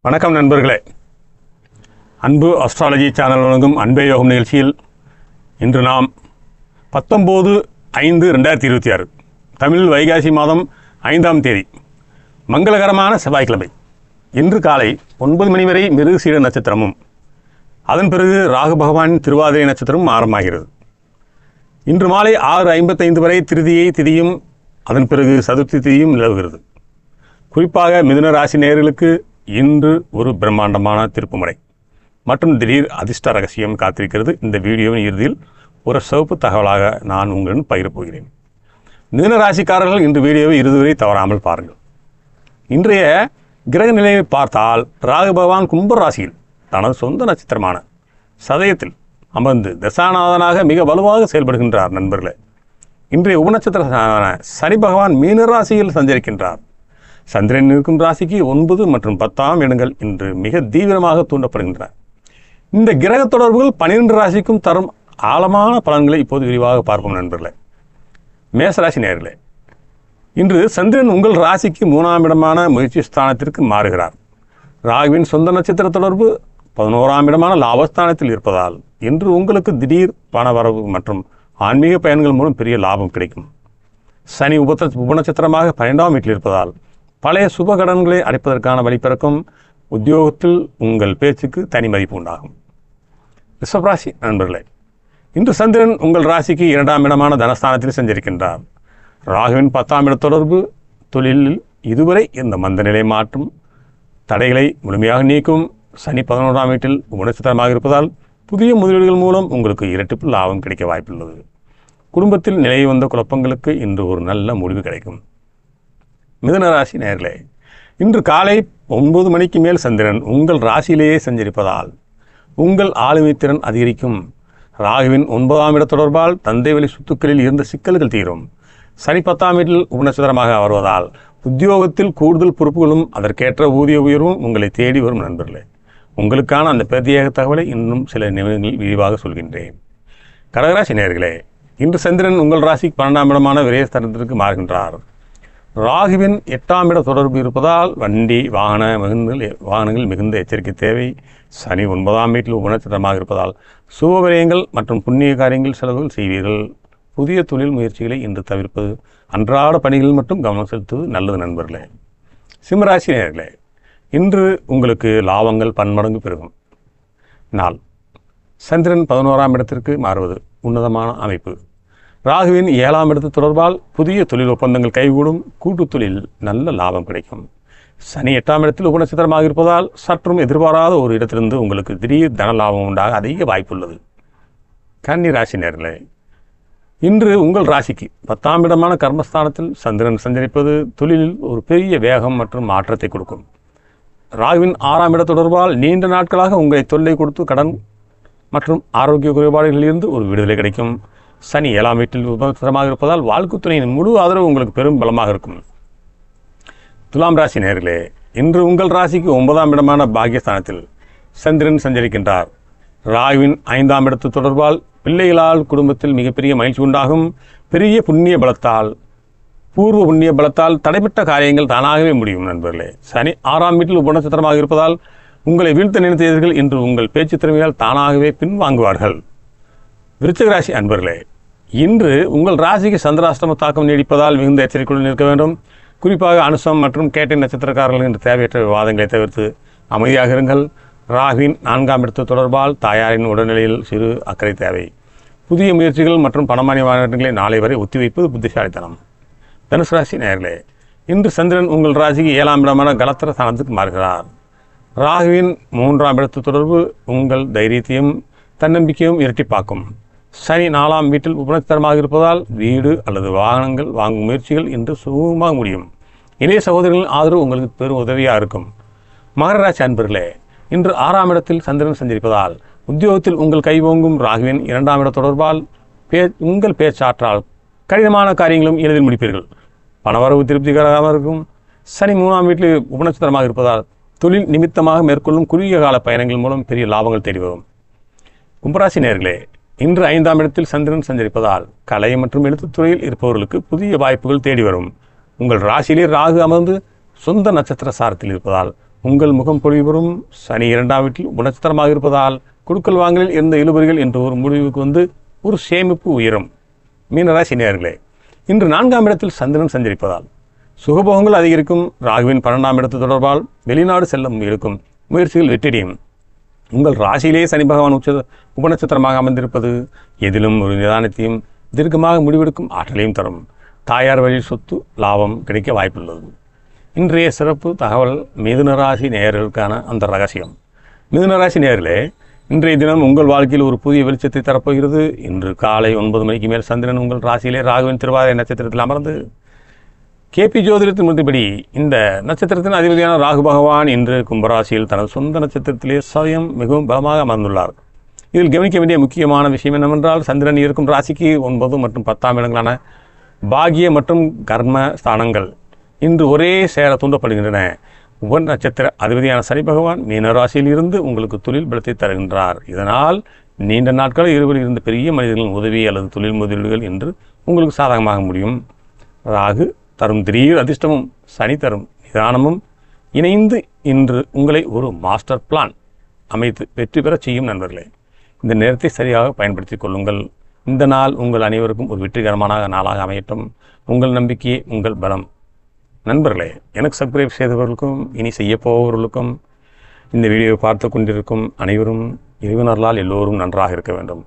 வணக்கம் நண்பர்களே. அன்பு அஸ்ட்ராலஜி சேனல் வழங்கும் அன்பே யோகம் நிகழ்ச்சியில் இன்று நாம் 19/5/2026 தமிழ் வைகாசி மாதம் 5ஆம் தேதி மங்களகரமான செவ்வாய்க்கிழமை. இன்று காலை 9 மணி வரை மிருகசீட நட்சத்திரமும் அதன் பிறகு ராகு பகவானின் திருவாதிரை நட்சத்திரமும் ஆரம்பமாகிறது. இன்று மாலை 6:55 வரை திருதியை திதியும் அதன் பிறகு சதுர்த்தி திதியும் நிலவுகிறது. குறிப்பாக மிதுன ராசி நேயர்களுக்கு இன்று ஒரு பிரம்மாண்டமான திருப்புமுறை மற்றும் திடீர் அதிர்ஷ்ட ரகசியம் காத்திருக்கிறது. இந்த வீடியோவின் இறுதியில் ஒரு சிவப்பு தகவலாக நான் உங்களுடன் பகிரப் போகிறேன். மிதுன ராசிக்காரர்கள் இந்த வீடியோவை இறுதி வரை தவறாமல் பாருங்கள். இன்றைய கிரக நிலையை பார்த்தால் ராகு பகவான் கும்ப ராசியில் தனது சொந்த நட்சத்திரமான சதயத்தில் அமர்ந்து தசாநாதனாக மிக வலுவாக செயல்படுகின்றார். நண்பர்களே, இன்றைய உபநட்சத்திரமான சனி பகவான் மீன ராசியில் சஞ்சரிக்கின்றார். சந்திரன் இருக்கும் ராசிக்கு 9 மற்றும் 10ஆம் இடங்கள் இன்று மிக தீவிரமாக தூண்டப்படுகின்றன. இந்த கிரக தொடர்புகள் 12 ராசிக்கும் தரும் ஆழமான பலன்களை இப்போது விரிவாக பார்ப்போம். நண்பர்களே, மேசராசி நேயர்களே, இன்று சந்திரன் உங்கள் ராசிக்கு 3ஆம் இடமான முயற்சி ஸ்தானத்திற்கு மாறுகிறார். ராகுவின் சொந்த நட்சத்திர தொடர்பு 11ஆம் இடமான லாபஸ்தானத்தில் இருப்பதால் இன்று உங்களுக்கு திடீர் பண வரவு மற்றும் ஆன்மீக பயன்கள் மூலம் பெரிய லாபம் கிடைக்கும். சனி உபநட்சத்திரமாக 12ஆம் வீட்டில் இருப்பதால் பழைய சுப கடன்களை அடைப்பதற்கான வழிபிறக்கும். உத்தியோகத்தில் உங்கள் பேச்சுக்கு தனி மதிப்பு உண்டாகும். ரிஷபராசி நண்பர்களே, இன்று சந்திரன் உங்கள் ராசிக்கு 2ஆம் இடமான தனஸ்தானத்தில் சஞ்சரிக்கின்றார். ராகுவின் 10ஆம் இட தொடர்பு தொழிலில் இதுவரை இந்த மந்த நிலை மாற்றும் தடைகளை முழுமையாக நீக்கும். சனி 11ஆம் வீட்டில் உபநட்சத்திரமாக இருப்பதால் புதிய முதலீடுகள் மூலம் உங்களுக்கு இரட்டிப்பு லாபம் கிடைக்க வாய்ப்புள்ளது. குடும்பத்தில் நிலை வந்த குழப்பங்களுக்கு இன்று ஒரு நல்ல முடிவு கிடைக்கும். மிதுன ராசி நேயர்களே, இன்று காலை 9 மணிக்கு மேல் சந்திரன் உங்கள் ராசியிலேயே சஞ்சரிப்பதால் உங்கள் ஆளுமை திறன் அதிகரிக்கும். ராகுவின் 9ஆம் இட தொடர்பால் தந்தை வழி சொத்துக்களில் இருந்த சிக்கல்கள் தீரும். சனி 10ஆம் வீட்டில் உபநட்சத்திரமாக வருவதால் உத்தியோகத்தில் கூடுதல் பொறுப்புகளும் அதற்கேற்ற ஊதிய உயர்வும் உங்களை தேடி வரும். நண்பர்களே, உங்களுக்கான அந்த பிரத்யேக தகவலை இன்னும் சில நிமிடங்களில் விரிவாக சொல்கின்றேன். கடகராசி நேயர்களே, இன்று சந்திரன் உங்கள் ராசிக்கு 12ஆம் இடமான விரயஸ்தானத்திற்கு மாறுகின்றார். ராகுவின் 8ஆம் இட தொடர்பு இருப்பதால் வண்டி வாகனங்கள் மிகுந்த எச்சரிக்கை தேவை. சனி 9ஆம் வீட்டில் உபநட்சத்திரமாக இருப்பதால் சுப விரயங்கள் மற்றும் புண்ணிய காரியங்கள் செலவுகள் செய்வீர்கள். புதிய தொழில் முயற்சிகளை இன்று தவிர்ப்பது, அன்றாட பணிகளில் மட்டும் கவனம் செலுத்துவது நல்லது. நண்பர்களே, சிம்மராசி நேயர்களே, இன்று உங்களுக்கு லாபங்கள் பன்மடங்கு பெருகும் நாள். சந்திரன் 11ஆம் இடத்திற்கு மாறுவது உன்னதமான அமைப்பு. ராகுவின் 7ஆம் இடத்து தொடர்பால் புதிய தொழில் ஒப்பந்தங்கள் கைகூடும். கூட்டு தொழில் நல்ல லாபம் கிடைக்கும். சனி 8ஆம் இடத்தில் உபநட்சத்திரமாக இருப்பதால் சற்றும் எதிர்பாராத ஒரு இடத்திலிருந்து உங்களுக்கு திடீர் தன லாபம் உண்டாக அதிக வாய்ப்புள்ளது. கன்னி ராசி நேயர்களே, இன்று உங்கள் ராசிக்கு 10ஆம் இடமான கர்மஸ்தானத்தில் சந்திரன் சஞ்சரிப்பது தொழிலில் ஒரு பெரிய வேகம் மற்றும் மாற்றத்தை கொடுக்கும். ராகுவின் 6ஆம் இட தொடர்பால் நீண்ட நாட்களாக உங்களை தொல்லை கொடுத்து கடன் மற்றும் ஆரோக்கிய குறைபாடுகளில் இருந்து ஒரு விடுதலை கிடைக்கும். சனி 7ஆம் வீட்டில் உபநட்சத்திரமாக இருப்பதால் வாழ்க்கை துணையின் முழு ஆதரவு உங்களுக்கு பெரும் பலமாக இருக்கும். துலாம் ராசி நேயர்களே, இன்று உங்கள் ராசிக்கு 9ஆம் இடமான பாக்கியஸ்தானத்தில் சந்திரன் சஞ்சரிக்கின்றார். ராகுவின் 5ஆம் இடத்து தொடர்பால் பிள்ளைகளால் குடும்பத்தில் மிகப்பெரிய மகிழ்ச்சி உண்டாகும். பூர்வ புண்ணிய பலத்தால் தடைப்பட்ட காரியங்கள் தானாகவே முடியும். நண்பர்களே, சனி 6ஆம் வீட்டில் உபநட்சத்திரமாக இருப்பதால் உங்களை வீழ்த்த நினைத்தவர்கள் இன்று உங்கள் பேச்சு திறமையால் தானாகவே பின்வாங்குவார்கள். விருச்சிக ராசி அன்பர்களே, இன்று உங்கள் ராசிக்கு சந்திராஷ்டம தாக்கம் நீடிப்பதால் மிகுந்த எச்சரிக்கையுடன் இருக்க வேண்டும். குறிப்பாக அனுசம் மற்றும் கேட்டை நட்சத்திரக்காரர்கள் என்று தேவையற்ற விவாதங்களை தவிர்த்து அமைதியாக இருங்கள். ராகுவின் 4ஆம் இடத்து தொடர்பால் தாயாரின் உடல்நிலையில் சிறு அக்கறை தேவை. புதிய முயற்சிகள் மற்றும் பணமானிய மாநிலங்களை நாளை வரை ஒத்திவைப்பது புத்திசாலித்தனம். தனுசு ராசி நேயர்களே, இன்று சந்திரன் உங்கள் ராசிக்கு 7ஆம் இடமான கலத்திர ஸ்தானத்துக்கு மாறுகிறார். ராகுவின் 3ஆம் இடத்து தொடர்பு உங்கள் தைரியத்தையும் தன்னம்பிக்கையும் இரட்டிப்பாக்கும். சனி 4ஆம் வீட்டில் உபநட்சத்திரமாக இருப்பதால் வீடு அல்லது வாகனங்கள் வாங்கும் முயற்சிகள் இன்று சுமூகமாக முடியும். இளைய சகோதரர்களின் ஆதரவு உங்களுக்கு பெரும் உதவியாக இருக்கும். மகர ராசி அன்பர்களே, இன்று 6ஆம் இடத்தில் சந்திரன் சஞ்சரிப்பதால் உத்தியோகத்தில் உங்கள் கைவோங்கும். ராகுவின் 2ஆம் இட தொடர்பால் உங்கள் பேச்சாற்றால் கடினமான காரியங்களும் எளிதில் முடிப்பீர்கள். பணவரவு திருப்திகரமாக இருக்கும். சனி 3ஆம் வீட்டில் உபநட்சத்திரமாக இருப்பதால் தொழில் நிமித்தமாக மேற்கொள்ளும் குறுகிய கால பயணங்கள் மூலம் பெரிய லாபங்கள் தேடி வரும். கும்பராசி நேயர்களே, இன்று 5ஆம் இடத்தில் சந்திரன் சஞ்சரிப்பதால் கலை மற்றும் எழுத்துத்துறையில் இருப்பவர்களுக்கு புதிய வாய்ப்புகள் தேடி வரும். உங்கள் ராசியிலே ராகு அமர்ந்து சொந்த நட்சத்திர சாரத்தில் இருப்பதால் உங்கள் முகம் பொலிவுறும். சனி 2ஆம் வீட்டில் குணச்சித்திரமாக இருப்பதால் கொடுக்கல் வாங்கலில் இருந்த இழுபறிகள் என்ற ஒரு முடிவுக்கு வந்து ஒரு சேமிப்பு உயரும். மீனராசி நேயர்களே, இன்று 4ஆம் இடத்தில் சந்திரன் சஞ்சரிப்பதால் சுகபோகங்கள் அதிகரிக்கும். ராகுவின் 12ஆம் இடத்து தொடர்பால் வெளிநாடு செல்ல இருக்கும் முயற்சிகள் வெற்றியடையும். உங்கள் ராசியிலே சனி பகவான் உபநட்சத்திரமாக அமர்ந்திருப்பது எதிலும் ஒரு நிதானத்தையும் தீர்க்கமாக முடிவெடுக்கும் ஆற்றலையும் தரும். தாயார் வழி சொத்து லாபம் கிடைக்க வாய்ப்புள்ளது. இன்றைய சிறப்பு தகவல் மிதுன ராசி நேயர்களுக்கான அந்த ரகசியம். மிதுன ராசி நேயர்களே, இன்றைய தினம் உங்கள் வாழ்க்கையில் ஒரு புதிய வெளிச்சத்தை தரப்போகிறது. இன்று காலை 9 மணிக்கு மேல் சந்திரன் உங்கள் ராசியிலே ராகுவின் திருவாதிரை நட்சத்திரத்தில் அமர்ந்து கேபி ஜோதிடத்தின் மதிப்படி இந்த நட்சத்திரத்தின் அதிபதியான ராகு பகவான் இன்று கும்பராசியில் தனது சொந்த நட்சத்திரத்திலே சதயம் மிகவும் பலமாக அமர்ந்துள்ளார். இதில் கவனிக்க வேண்டிய முக்கியமான விஷயம் என்னவென்றால், சந்திரன் இருக்கும் ராசிக்கு 9 மற்றும் 10ஆம் இடங்களான பாகிய மற்றும் கர்ம ஸ்தானங்கள் இன்று ஒரே சேர தூண்டப்படுகின்றன. உப நட்சத்திர அதிபதியான சனி பகவான் மீனராசியில் இருந்து உங்களுக்கு தொழில் பலத்தை தருகின்றார். இதனால் நீண்ட நாட்கள் இருவரில் இருந்த பெரிய மனிதர்களின் உதவி அல்லது தொழில் முதலீடுகள் என்று உங்களுக்கு சாதகமாக முடியும். ராகு தரும் திடீர் அதிர்ஷ்டமும் சனி தரும் நிதானமும் இணைந்து இன்று உங்களை ஒரு மாஸ்டர் பிளான் அமைத்து வெற்றி பெற செய்யும். நண்பர்களே, இந்த நேரத்தை சரியாக பயன்படுத்திக் கொள்ளுங்கள். இந்த நாள் உங்கள் அனைவருக்கும் ஒரு வெற்றிகரமான நாளாக அமையட்டும். உங்கள் நம்பிக்கையே உங்கள் பலம். நண்பர்களே, எனக்கு சப்ஸ்கிரைப் செய்தவர்களுக்கும் இனி செய்யப்போவர்களுக்கும் இந்த வீடியோவை பார்த்து கொண்டிருக்கும் அனைவரும் இறைவனர்களால் எல்லோரும் நன்றாக இருக்க வேண்டும்.